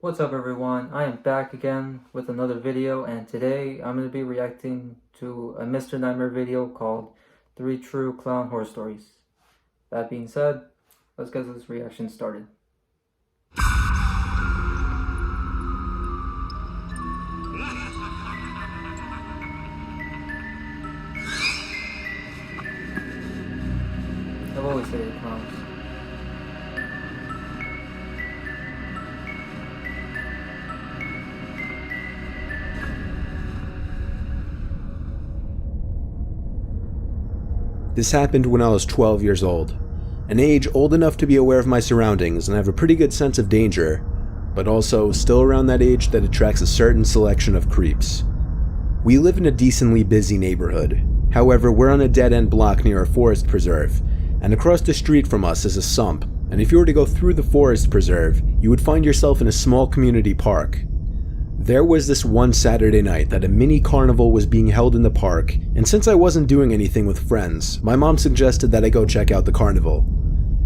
What's up everyone, I am back again with another video, and today I'm going to be reacting to a Mr. Nightmare video called 3 True Clown Horror Stories. That being said, let's get this reaction started. I've always hated clowns. This happened when I was 12 years old, an age old enough to be aware of my surroundings and have a pretty good sense of danger, but also still around that age that attracts a certain selection of creeps. We live in a decently busy neighborhood. However, we're on a dead-end block near a forest preserve, and across the street from us is a sump, and if you were to go through the forest preserve, you would find yourself in a small community park. There was this one Saturday night that a mini carnival was being held in the park, and since I wasn't doing anything with friends, my mom suggested that I go check out the carnival.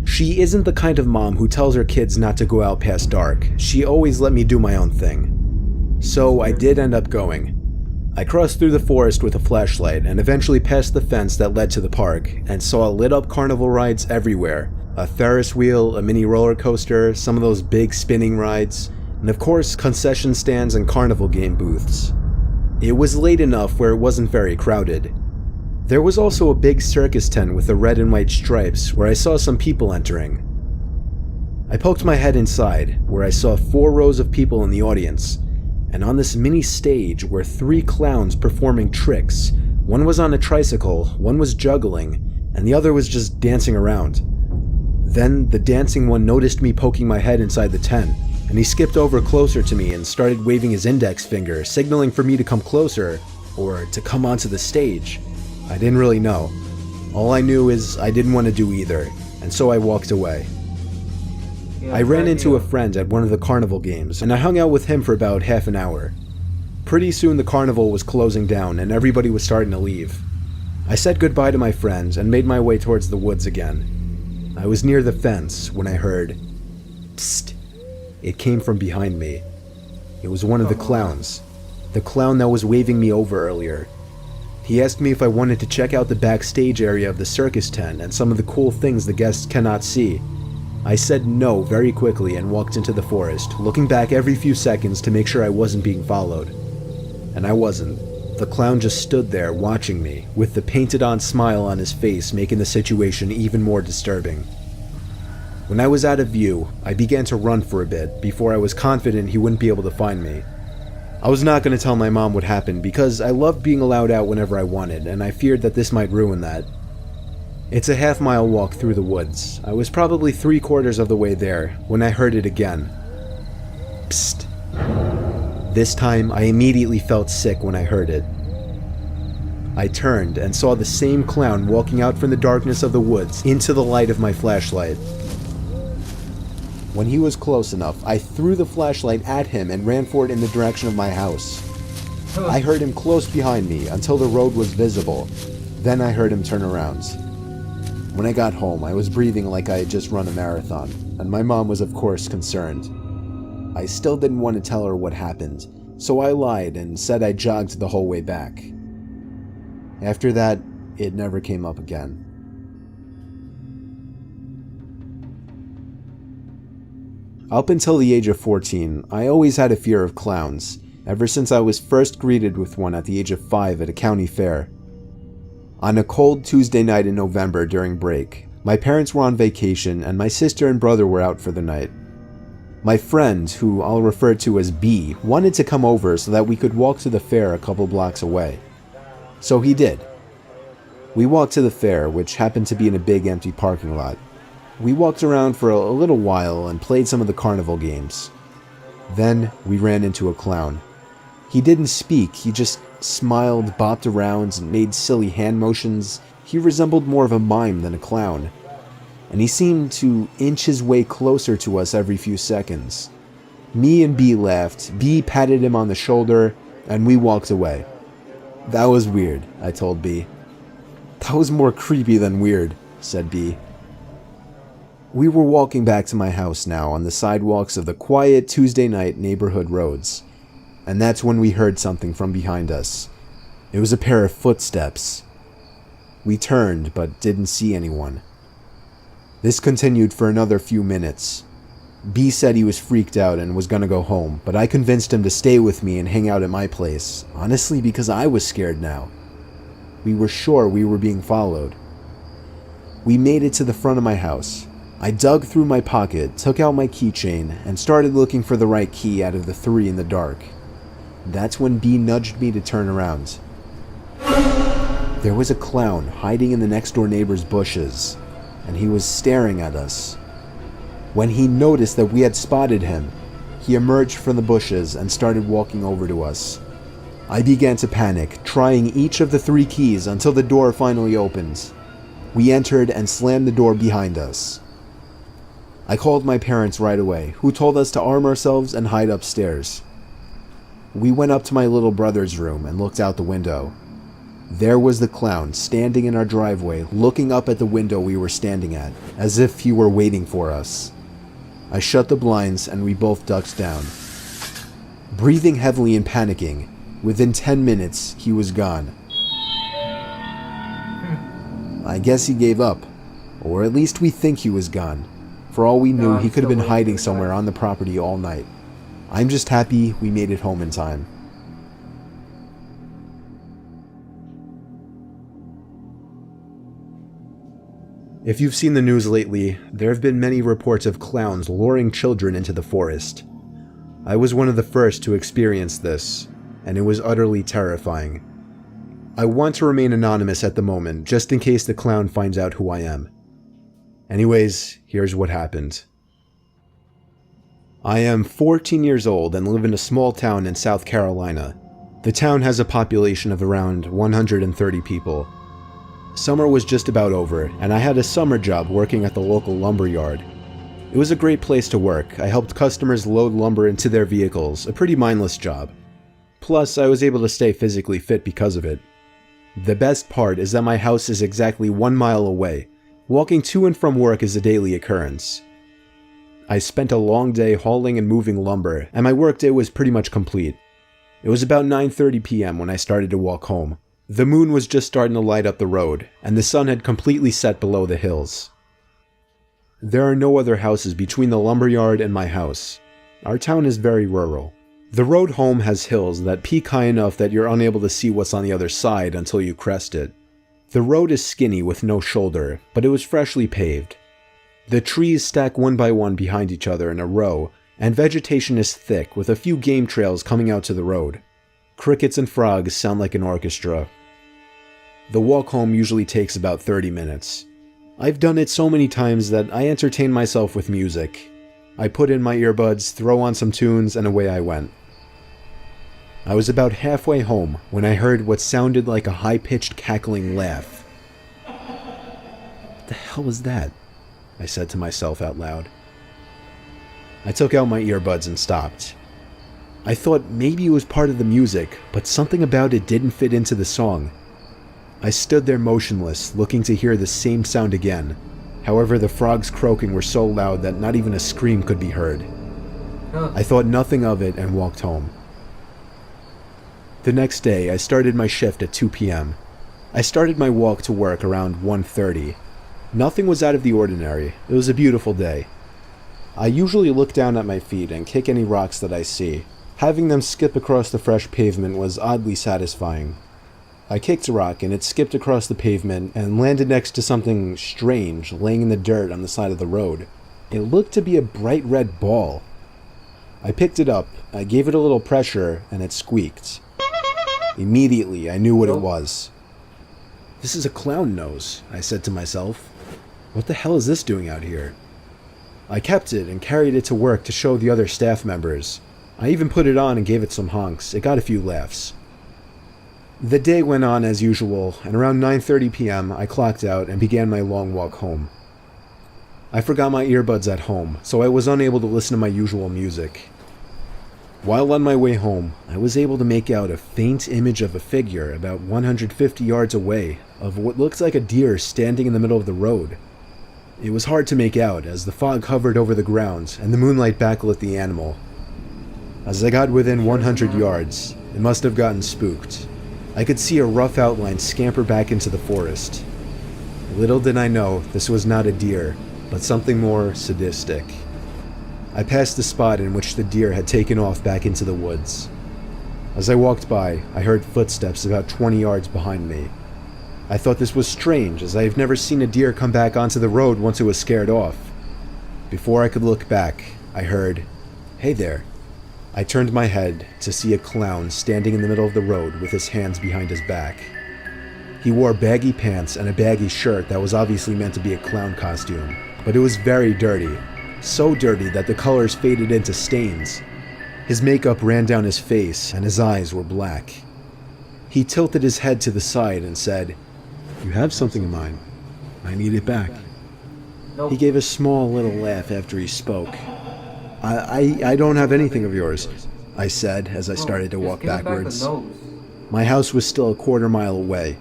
She isn't the kind of mom who tells her kids not to go out past dark. She always let me do my own thing. So I did end up going. I crossed through the forest with a flashlight and eventually passed the fence that led to the park and saw lit up carnival rides everywhere. A Ferris wheel, a mini roller coaster, some of those big spinning rides, and of course concession stands and carnival game booths. It was late enough where it wasn't very crowded. There was also a big circus tent with the red and white stripes where I saw some people entering. I poked my head inside, where I saw 4 rows of people in the audience, and on this mini stage were 3 clowns performing tricks. One was on a tricycle, one was juggling, and the other was just dancing around. Then the dancing one noticed me poking my head inside the tent, and he skipped over closer to me and started waving his index finger, signaling for me to come closer, or to come onto the stage. I didn't really know. All I knew is I didn't want to do either, and so I walked away. I ran into a friend at one of the carnival games, and I hung out with him for about half an hour. Pretty soon the carnival was closing down and everybody was starting to leave. I said goodbye to my friends and made my way towards the woods again. I was near the fence when I heard, "Psst." It came from behind me. It was one of the clowns. The clown that was waving me over earlier. He asked me if I wanted to check out the backstage area of the circus tent and some of the cool things the guests cannot see. I said no very quickly and walked into the forest, looking back every few seconds to make sure I wasn't being followed. And I wasn't. The clown just stood there watching me, with the painted-on smile on his face making the situation even more disturbing. When I was out of view, I began to run for a bit before I was confident he wouldn't be able to find me. I was not going to tell my mom what happened because I loved being allowed out whenever I wanted, and I feared that this might ruin that. It's a half-mile walk through the woods. I was probably 3/4 of the way there when I heard it again. Psst. This time, I immediately felt sick when I heard it. I turned and saw the same clown walking out from the darkness of the woods into the light of my flashlight. When he was close enough, I threw the flashlight at him and ran for it in the direction of my house. I heard him close behind me until the road was visible. Then I heard him turn around. When I got home, I was breathing like I had just run a marathon, and my mom was of course concerned. I still didn't want to tell her what happened, so I lied and said I jogged the whole way back. After that, it never came up again. Up until the age of 14, I always had a fear of clowns, ever since I was first greeted with one at the age of 5 at a county fair. On a cold Tuesday night in November during break, my parents were on vacation and my sister and brother were out for the night. My friend, who I'll refer to as B, wanted to come over so that we could walk to the fair a couple blocks away. So he did. We walked to the fair, which happened to be in a big empty parking lot. We walked around for a little while and played some of the carnival games. Then we ran into a clown. He didn't speak, he just smiled, bopped around, and made silly hand motions. He resembled more of a mime than a clown. And he seemed to inch his way closer to us every few seconds. Me and B laughed, B patted him on the shoulder, and we walked away. "That was weird," I told B. "That was more creepy than weird," said B. We were walking back to my house now on the sidewalks of the quiet Tuesday night neighborhood roads, and that's when we heard something from behind us. It was a pair of footsteps. We turned, but didn't see anyone. This continued for another few minutes. B said he was freaked out and was gonna go home, but I convinced him to stay with me and hang out at my place, honestly because I was scared now. We were sure we were being followed. We made it to the front of my house. I dug through my pocket, took out my keychain, and started looking for the right key out of the 3 in the dark. That's when B nudged me to turn around. There was a clown hiding in the next door neighbor's bushes, and he was staring at us. When he noticed that we had spotted him, he emerged from the bushes and started walking over to us. I began to panic, trying each of the 3 keys until the door finally opened. We entered and slammed the door behind us. I called my parents right away, who told us to arm ourselves and hide upstairs. We went up to my little brother's room and looked out the window. There was the clown standing in our driveway, looking up at the window we were standing at, as if he were waiting for us. I shut the blinds and we both ducked down. Breathing heavily and panicking, within 10 minutes, he was gone. I guess he gave up, or at least we think he was gone. For all we knew, he could have been hiding somewhere on the property all night. I'm just happy we made it home in time. If you've seen the news lately, there have been many reports of clowns luring children into the forest. I was one of the first to experience this, and it was utterly terrifying. I want to remain anonymous at the moment, just in case the clown finds out who I am. Anyways, here's what happened. I am 14 years old and live in a small town in South Carolina. The town has a population of around 130 people. Summer was just about over, and I had a summer job working at the local lumber yard. It was a great place to work. I helped customers load lumber into their vehicles, a pretty mindless job. Plus, I was able to stay physically fit because of it. The best part is that my house is exactly 1 mile away. Walking to and from work is a daily occurrence. I spent a long day hauling and moving lumber, and my workday was pretty much complete. It was about 9:30 p.m. when I started to walk home. The moon was just starting to light up the road, and the sun had completely set below the hills. There are no other houses between the lumberyard and my house. Our town is very rural. The road home has hills that peak high enough that you're unable to see what's on the other side until you crest it. The road is skinny with no shoulder, but it was freshly paved. The trees stack one by one behind each other in a row, and vegetation is thick with a few game trails coming out to the road. Crickets and frogs sound like an orchestra. The walk home usually takes about 30 minutes. I've done it so many times that I entertain myself with music. I put in my earbuds, throw on some tunes, and away I went. I was about halfway home when I heard what sounded like a high-pitched cackling laugh. What the hell was that? I said to myself out loud. I took out my earbuds and stopped. I thought maybe it was part of the music, but something about it didn't fit into the song. I stood there motionless, looking to hear the same sound again. However, the frogs croaking were so loud that not even a scream could be heard. I thought nothing of it and walked home. The next day, I started my shift at 2 p.m. I started my walk to work around 1:30. Nothing was out of the ordinary. It was a beautiful day. I usually look down at my feet and kick any rocks that I see. Having them skip across the fresh pavement was oddly satisfying. I kicked a rock and it skipped across the pavement and landed next to something strange laying in the dirt on the side of the road. It looked to be a bright red ball. I picked it up, I gave it a little pressure, and it squeaked. Immediately, I knew what it was. This is a clown nose, I said to myself. What the hell is this doing out here? I kept it and carried it to work to show the other staff members. I even put it on and gave it some honks. It got a few laughs. The day went on as usual, and around 9:30 p.m. I clocked out and began my long walk home. I forgot my earbuds at home, so I was unable to listen to my usual music. While on my way home, I was able to make out a faint image of a figure about 150 yards away of what looked like a deer standing in the middle of the road. It was hard to make out as the fog hovered over the ground and the moonlight backlit the animal. As I got within 100 yards, it must have gotten spooked. I could see a rough outline scamper back into the forest. Little did I know this was not a deer, but something more sadistic. I passed the spot in which the deer had taken off back into the woods. As I walked by, I heard footsteps about 20 yards behind me. I thought this was strange, as I have never seen a deer come back onto the road once it was scared off. Before I could look back, I heard, "Hey there." I turned my head to see a clown standing in the middle of the road with his hands behind his back. He wore baggy pants and a baggy shirt that was obviously meant to be a clown costume, but it was very dirty. So dirty that the colors faded into stains. His makeup ran down his face and his eyes were black. He tilted his head to the side and said, "You have something of mine. I need it back." Nope. He gave a small little laugh after he spoke. I don't have anything of yours, I said as I started to walk backwards. My house was still a quarter-mile away.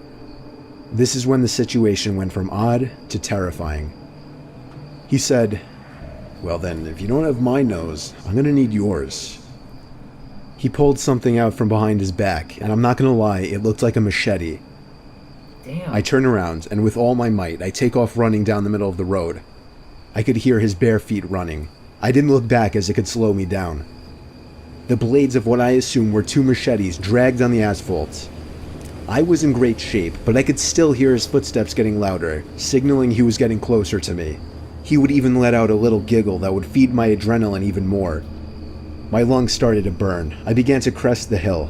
This is when the situation went from odd to terrifying. He said, "Well then, if you don't have my nose, I'm gonna need yours." He pulled something out from behind his back, and I'm not gonna lie, it looked like a machete. Damn. I turn around, and with all my might, I take off running down the middle of the road. I could hear his bare feet running. I didn't look back as it could slow me down. The blades of what I assumed were two machetes dragged on the asphalt. I was in great shape, but I could still hear his footsteps getting louder, signaling he was getting closer to me. He would even let out a little giggle that would feed my adrenaline even more. My lungs started to burn. I began to crest the hill.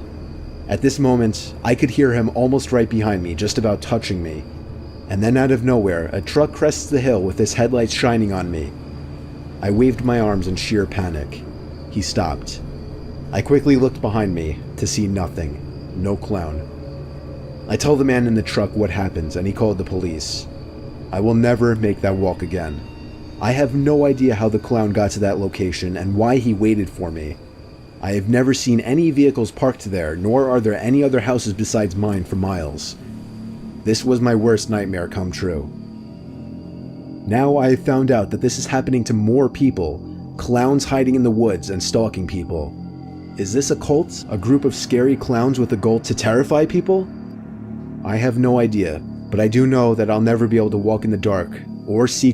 At this moment, I could hear him almost right behind me, just about touching me. And then out of nowhere, a truck crests the hill with its headlights shining on me. I waved my arms in sheer panic. He stopped. I quickly looked behind me to see nothing. No clown. I tell the man in the truck what happened, and he called the police. I will never make that walk again. I have no idea how the clown got to that location and why he waited for me. I have never seen any vehicles parked there, nor are there any other houses besides mine for miles. This was my worst nightmare come true. Now I have found out that this is happening to more people, clowns hiding in the woods and stalking people. Is this a cult? A group of scary clowns with a goal to terrify people? I have no idea, but I do know that I'll never be able to walk in the dark or see